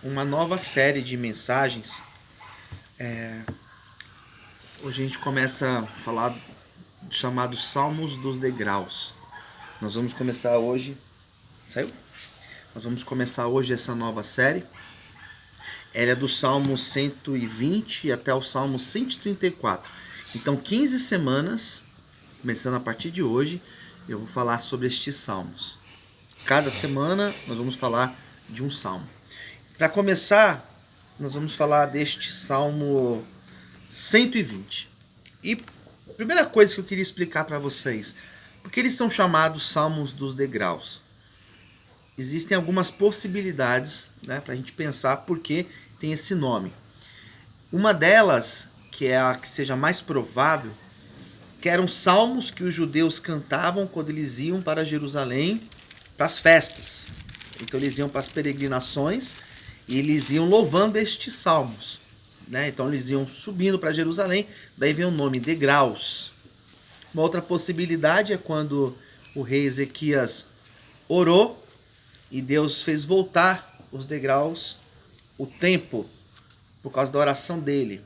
Uma nova série de mensagens. Hoje a gente começa a falar do chamado Salmos dos Degraus. Nós vamos começar hoje. Saiu? Nós vamos começar hoje essa nova série. Ela é do Salmo 120 até o Salmo 134. Então, 15 semanas, começando a partir de hoje, eu vou falar sobre estes salmos. Cada semana nós vamos falar de um salmo. Para começar, nós vamos falar deste Salmo 120. E a primeira coisa que eu queria explicar para vocês, porque eles são chamados Salmos dos Degraus. Existem algumas possibilidades, né, para a gente pensar por que tem esse nome. Uma delas, que é a que seja mais provável, que eram salmos que os judeus cantavam quando eles iam para Jerusalém para as festas. Então eles iam para as peregrinações e eles iam louvando estes salmos, né? Então eles iam subindo para Jerusalém, daí vem o nome degraus. Uma outra possibilidade é quando o rei Ezequias orou e Deus fez voltar os degraus, o tempo, por causa da oração dele.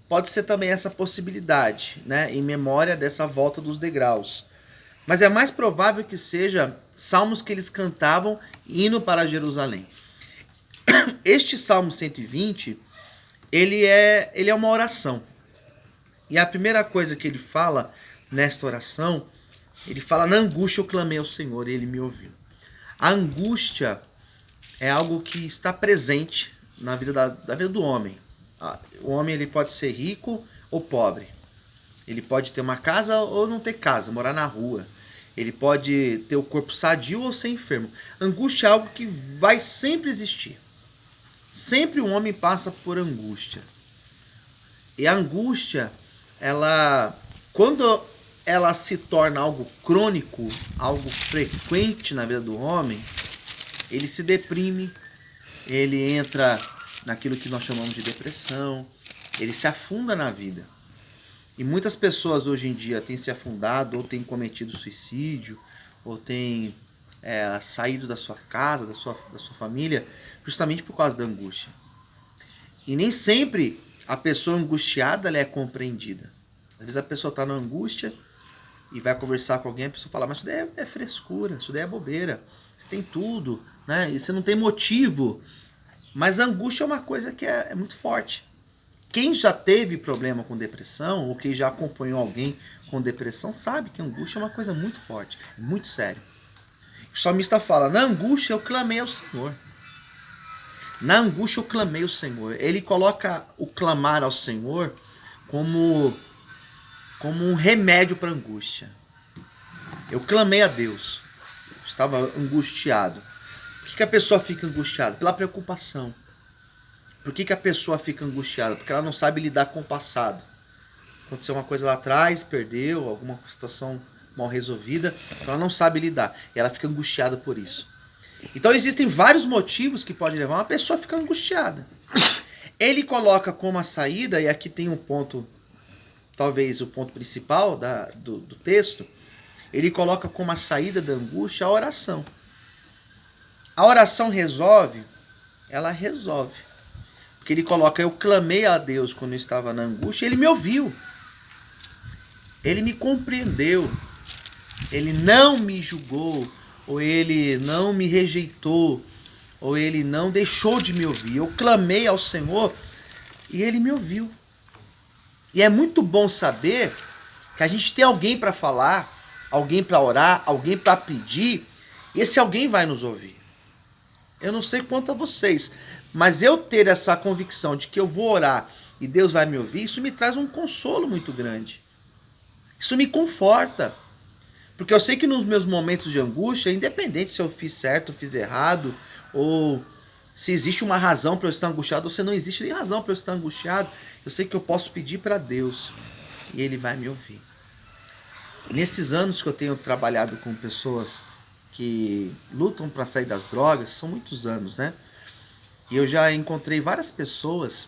Pode ser também essa possibilidade, né? Em memória dessa volta dos degraus. Mas é mais provável que seja salmos que eles cantavam indo para Jerusalém. Este Salmo 120, ele é uma oração. E a primeira coisa que ele fala nesta oração, ele fala: na angústia eu clamei ao Senhor e ele me ouviu. A angústia é algo que está presente na vida da vida do homem. O homem ele pode ser rico ou pobre. Ele pode ter uma casa ou não ter casa, morar na rua. Ele pode ter o corpo sadio ou ser enfermo. Angústia é algo que vai sempre existir. Sempre o homem passa por angústia. E a angústia, quando ela se torna algo crônico, algo frequente na vida do homem, ele se deprime, ele entra naquilo que nós chamamos de depressão, ele se afunda na vida. E muitas pessoas hoje em dia têm se afundado, ou têm cometido suicídio, ou têm saído da sua casa, da sua família, justamente por causa da angústia. E nem sempre a pessoa angustiada ela é compreendida. Às vezes a pessoa está na angústia e vai conversar com alguém, a pessoa fala: mas isso daí é frescura, isso daí é bobeira, você tem tudo, né? E você não tem motivo. Mas a angústia é uma coisa que é muito forte. Quem já teve problema com depressão, ou quem já acompanhou alguém com depressão, sabe que a angústia é uma coisa muito forte, muito séria. O salmista fala: na angústia eu clamei ao Senhor. Na angústia eu clamei ao Senhor. Ele coloca o clamar ao Senhor como um remédio para a angústia. Eu clamei a Deus. Eu estava angustiado. Por que a pessoa fica angustiada? Pela preocupação. Por que a pessoa fica angustiada? Porque ela não sabe lidar com o passado. Aconteceu uma coisa lá atrás, perdeu, alguma situação mal resolvida, então ela não sabe lidar. E ela fica angustiada por isso. Então existem vários motivos que podem levar uma pessoa a ficar angustiada. Ele coloca como a saída, e aqui tem um ponto, talvez o ponto principal do texto, ele coloca como a saída da angústia a oração. A oração resolve? Ela resolve. Porque ele coloca: eu clamei a Deus quando eu estava na angústia, ele me ouviu. Ele me compreendeu. Ele não me julgou, ou ele não me rejeitou, ou ele não deixou de me ouvir. Eu clamei ao Senhor e ele me ouviu. E é muito bom saber que a gente tem alguém para falar, alguém para orar, alguém para pedir, e esse alguém vai nos ouvir. Eu não sei quanto a vocês, mas eu ter essa convicção de que eu vou orar e Deus vai me ouvir, isso me traz um consolo muito grande. Isso me conforta. Porque eu sei que nos meus momentos de angústia, independente se eu fiz certo ou fiz errado, ou se existe uma razão para eu estar angustiado, ou se não existe nem razão para eu estar angustiado, eu sei que eu posso pedir para Deus e Ele vai me ouvir. Nesses anos que eu tenho trabalhado com pessoas que lutam para sair das drogas, são muitos anos, né? E eu já encontrei várias pessoas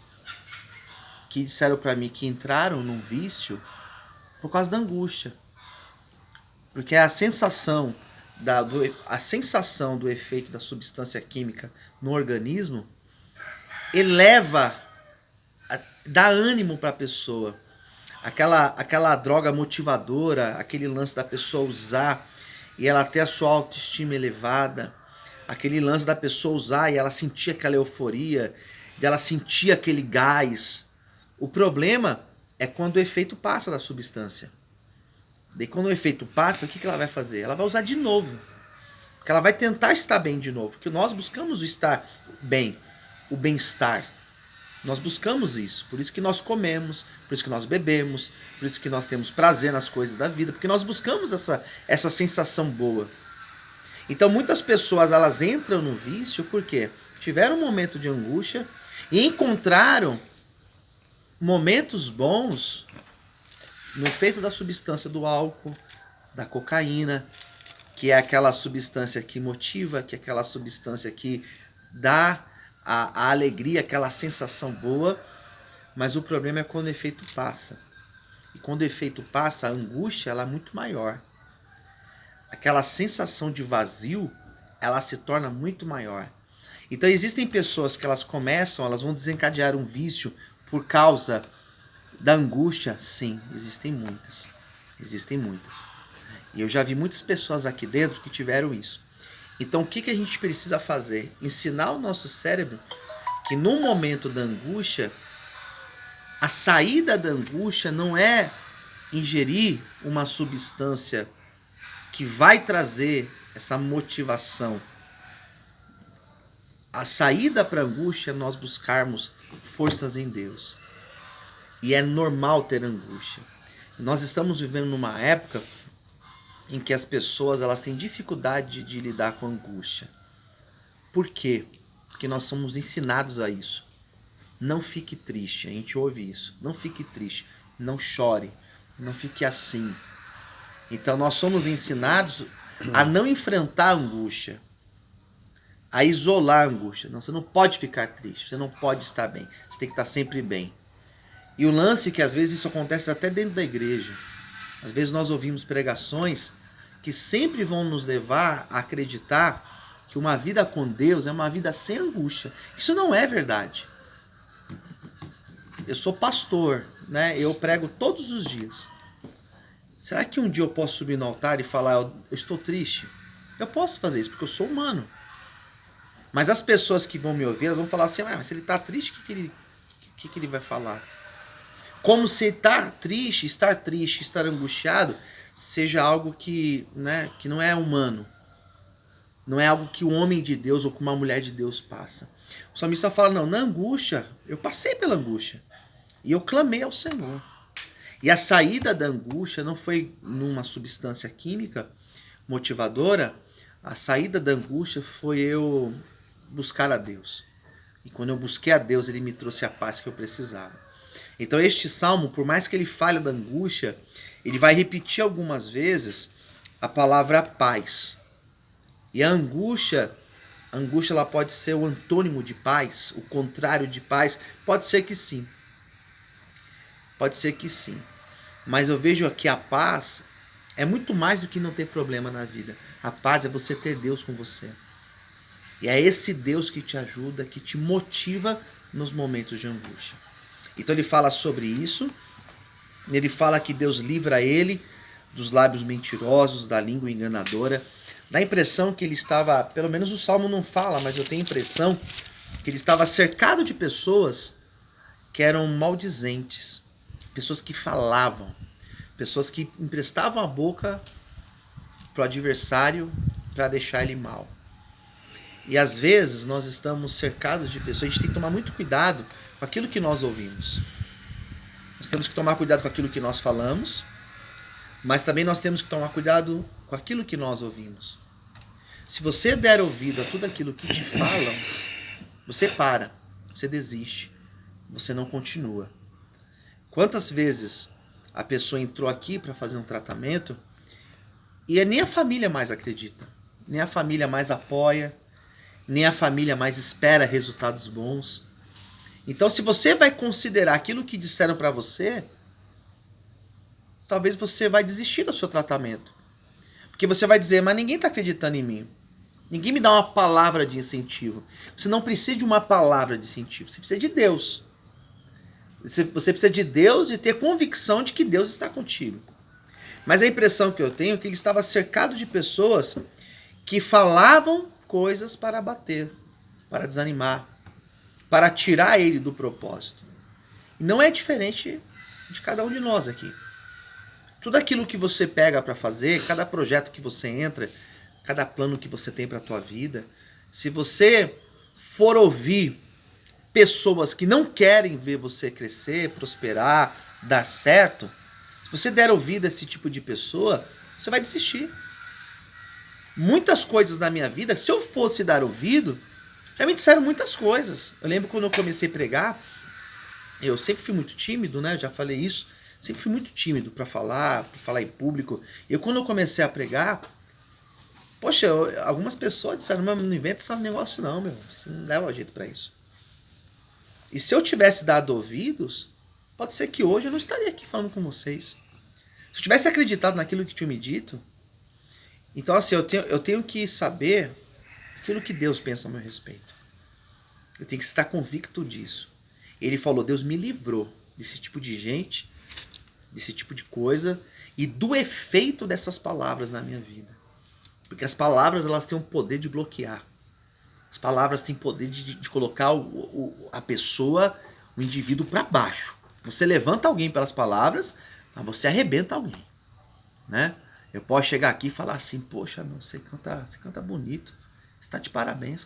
que disseram para mim que entraram num vício por causa da angústia. Porque a sensação a sensação do efeito da substância química no organismo eleva, dá ânimo para a pessoa. Aquela droga motivadora, aquele lance da pessoa usar e ela ter a sua autoestima elevada, aquele lance da pessoa usar e ela sentir aquela euforia, de ela sentir aquele gás. O problema é quando o efeito passa da substância. Daí quando o efeito passa, o que ela vai fazer? Ela vai usar de novo. Porque ela vai tentar estar bem de novo. Porque nós buscamos o estar bem, o bem-estar. Nós buscamos isso. Por isso que nós comemos, por isso que nós bebemos, por isso que nós temos prazer nas coisas da vida. Porque nós buscamos essa sensação boa. Então muitas pessoas elas entram no vício porque tiveram um momento de angústia e encontraram momentos bons no efeito da substância do álcool, da cocaína, que é aquela substância que motiva, que é aquela substância que dá a alegria, aquela sensação boa, mas o problema é quando o efeito passa. E quando o efeito passa, a angústia ela é muito maior. Aquela sensação de vazio, ela se torna muito maior. Então existem pessoas que elas vão desencadear um vício por causa da angústia. Sim, existem muitas. Existem muitas. E eu já vi muitas pessoas aqui dentro que tiveram isso. Então o que a gente precisa fazer? Ensinar o nosso cérebro que no momento da angústia, a saída da angústia não é ingerir uma substância que vai trazer essa motivação. A saída para a angústia é nós buscarmos forças em Deus. E é normal ter angústia. Nós estamos vivendo numa época em que as pessoas elas têm dificuldade de lidar com a angústia. Por quê? Porque nós somos ensinados a isso. Não fique triste, a gente ouve isso. Não fique triste, não chore, não fique assim. Então nós somos ensinados a não enfrentar a angústia, a isolar a angústia. Não, você não pode ficar triste, você não pode estar bem, você tem que estar sempre bem. E o lance é que às vezes isso acontece até dentro da igreja. Às vezes nós ouvimos pregações que sempre vão nos levar a acreditar que uma vida com Deus é uma vida sem angústia. Isso não é verdade. Eu sou pastor, né? Eu prego todos os dias. Será que um dia eu posso subir no altar e falar, eu estou triste? Eu posso fazer isso, porque eu sou humano. Mas as pessoas que vão me ouvir, elas vão falar assim, mas se ele está triste, o que ele vai falar? Como se estar triste, estar angustiado, seja algo que não é humano. Não é algo que um homem de Deus ou que uma mulher de Deus passa. O salmista fala, não, na angústia, eu passei pela angústia. E eu clamei ao Senhor. E a saída da angústia não foi numa substância química motivadora. A saída da angústia foi eu buscar a Deus. E quando eu busquei a Deus, Ele me trouxe a paz que eu precisava. Então este salmo, por mais que ele fale da angústia, ele vai repetir algumas vezes a palavra paz. E a angústia ela pode ser o antônimo de paz, o contrário de paz. Pode ser que sim. Pode ser que sim. Mas eu vejo aqui a paz é muito mais do que não ter problema na vida. A paz é você ter Deus com você. E é esse Deus que te ajuda, que te motiva nos momentos de angústia. Então ele fala sobre isso. Ele fala que Deus livra ele dos lábios mentirosos, da língua enganadora. Dá a impressão que ele estava, pelo menos o Salmo não fala, mas eu tenho a impressão que ele estava cercado de pessoas que eram maldizentes. Pessoas que falavam. Pessoas que emprestavam a boca para o adversário para deixar ele mal. E às vezes nós estamos cercados de pessoas, a gente tem que tomar muito cuidado com aquilo que nós ouvimos. Nós temos que tomar cuidado com aquilo que nós falamos, mas também nós temos que tomar cuidado com aquilo que nós ouvimos. Se você der ouvido a tudo aquilo que te falam, você para, você desiste, você não continua. Quantas vezes a pessoa entrou aqui para fazer um tratamento e nem a família mais acredita, nem a família mais apoia, nem a família mais espera resultados bons. Então, se você vai considerar aquilo que disseram para você, talvez você vai desistir do seu tratamento. Porque você vai dizer, mas ninguém está acreditando em mim. Ninguém me dá uma palavra de incentivo. Você não precisa de uma palavra de incentivo. Você precisa de Deus. Você precisa de Deus e ter convicção de que Deus está contigo. Mas a impressão que eu tenho é que ele estava cercado de pessoas que falavam coisas para abater, para desanimar, para tirar ele do propósito. E não é diferente de cada um de nós aqui. Tudo aquilo que você pega para fazer, cada projeto que você entra, cada plano que você tem para a tua vida, se você for ouvir pessoas que não querem ver você crescer, prosperar, dar certo, se você der ouvido a esse tipo de pessoa, você vai desistir. Muitas coisas na minha vida, se eu fosse dar ouvido, já me disseram muitas coisas. Eu lembro quando eu comecei a pregar, eu sempre fui muito tímido, né? Eu já falei isso. Sempre fui muito tímido para falar em público. E quando eu comecei a pregar, poxa, algumas pessoas disseram, não inventa esse negócio não, meu. Você não leva jeito para isso. E se eu tivesse dado ouvidos, pode ser que hoje eu não estaria aqui falando com vocês. Se eu tivesse acreditado naquilo que tinha me dito, então assim, eu tenho que saber aquilo que Deus pensa a meu respeito. Eu tenho que estar convicto disso. Ele falou, Deus me livrou desse tipo de gente, desse tipo de coisa e do efeito dessas palavras na minha vida. Porque as palavras, elas têm o poder de bloquear. As palavras têm poder de colocar a pessoa, o indivíduo para baixo. Você levanta alguém pelas palavras, mas você arrebenta alguém, né? Eu posso chegar aqui e falar assim, poxa, meu, você canta bonito, você está de parabéns.